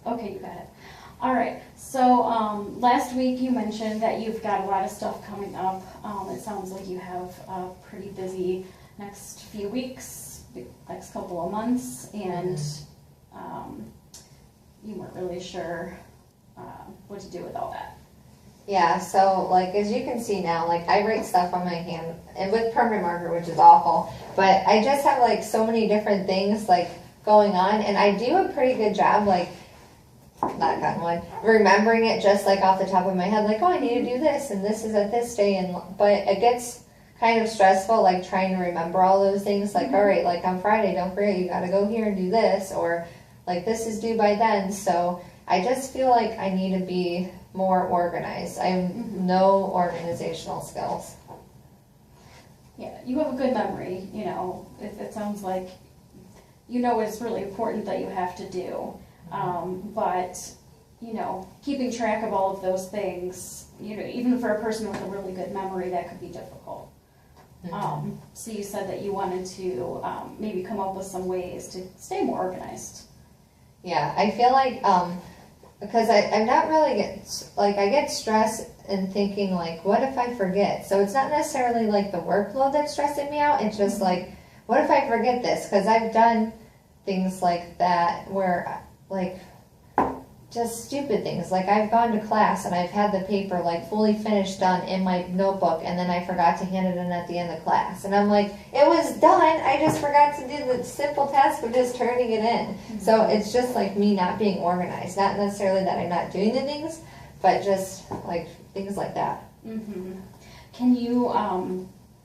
Okay, you got it. All right. So last week you mentioned that you've got a lot of stuff coming up. It sounds like you have a pretty busy next few weeks, next couple of months, and you weren't really sure what to do with all that. Yeah, so like as you can see now, like I write stuff on my hand and with permanent marker, which is awful, but I just have like so many different things like going on, and I do a pretty good job like not gotten one remembering it just like off the top of my head, like, oh, I need to do this and this is at this day, and but it gets kind of stressful like trying to remember all those things, like all right, like on Friday, don't forget you got to go here and do this, or like this is due by then. So I just feel like I need to be more organized. I have no organizational skills. Yeah, you have a good memory. You know, it sounds like you know it's really important that you have to do. But, you know, keeping track of all of those things, you know, even for a person with a really good memory, that could be difficult. So you said that you wanted to maybe come up with some ways to stay more organized. Yeah, I feel like, because I'm not really, I get stressed in thinking, like, what if I forget? So it's not necessarily, like, the workload that's stressing me out. It's just, like, what if I forget this? Because I've done things like that where, like, just stupid things. Like, I've gone to class and I've had the paper, like, fully finished, done in my notebook, and then I forgot to hand it in at the end of class. And I'm like, it was done. I just forgot to do the simple task of just turning it in. So it's just, like, me not being organized. Not necessarily that I'm not doing the things, but just, like, things like that. Can you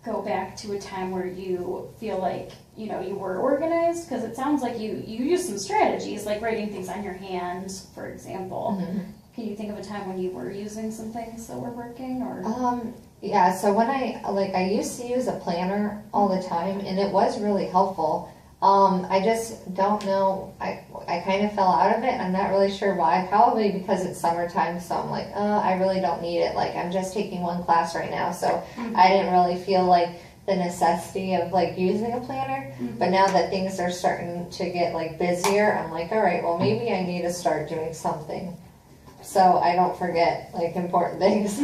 go back to a time where you feel like, you know, you were organized? Because it sounds like you use some strategies, like writing things on your hand, for example. Can you think of a time when you were using some things that were working? Or yeah, so when I used to use a planner all the time, and it was really helpful. I just don't know, I kind of fell out of it. I'm not really sure why. Probably because it's summertime, so I'm like, I really don't need it. Like, I'm just taking one class right now, so I didn't really feel like the necessity of like using a planner. But now that things are starting to get like busier, I'm like, all right, well, maybe I need to start doing something so I don't forget like important things.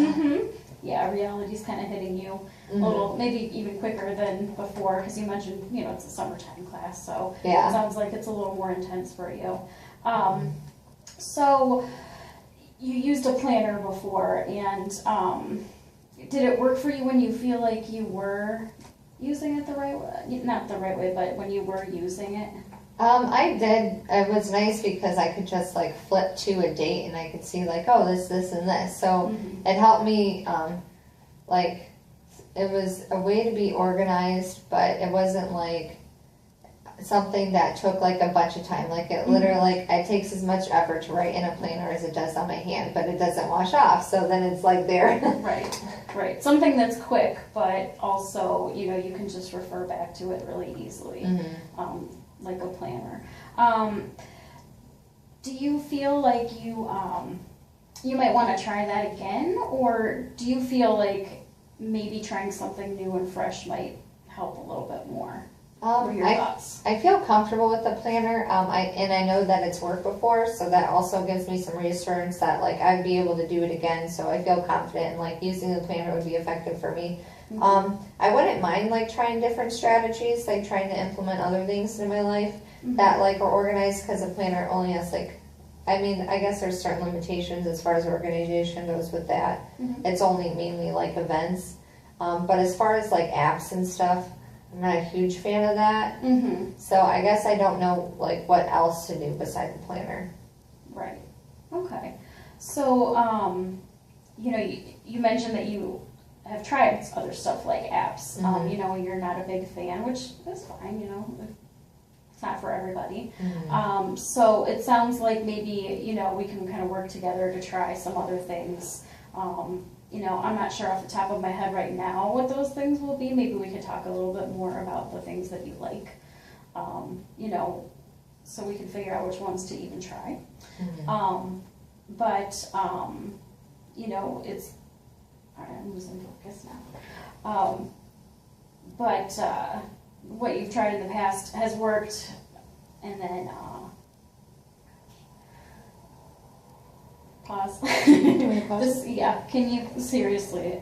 Yeah, reality's kind of hitting you a little, maybe even quicker than before, because you mentioned, you know, it's a summertime class, so it sounds like it's a little more intense for you. So you used a planner before, and did it work for you when you feel like you were using it the right way? Not the right way, but when you were using it? I did. It was nice because I could just like flip to a date and I could see like, oh, this, and this. So it helped me, like, it was a way to be organized, but it wasn't like something that took like a bunch of time. Like it literally, like it takes as much effort to write in a planner as it does on my hand, but it doesn't wash off. So then it's like there. Right. Something that's quick, but also, you know, you can just refer back to it really easily. Like a planner. Do you feel like you might want to try that again, or do you feel like maybe trying something new and fresh might help a little bit more? What are your thoughts? I feel comfortable with the planner, I know that it's worked before, so that also gives me some reassurance that like I'd be able to do it again. So I feel confident in like using the planner would be effective for me. I wouldn't mind like trying different strategies, like trying to implement other things in my life that like are organized, because a planner only has like, I mean, I guess there's certain limitations as far as organization goes with that. It's only mainly like events. But as far as like apps and stuff, I'm not a huge fan of that. So I guess I don't know like what else to do besides the planner. Right. Okay. So, you know, you mentioned that you have tried other stuff like apps. You know, you're not a big fan, which is fine, you know. It's not for everybody. So it sounds like maybe, you know, we can kind of work together to try some other things. You know, I'm not sure off the top of my head right now what those things will be. Maybe we could talk a little bit more about the things that you like, you know, so we can figure out which ones to even try. But, you know, it's, all right, I'm losing focus now. But what you've tried in the past has worked, and then pause. You want to pause? This, yeah, can you, seriously,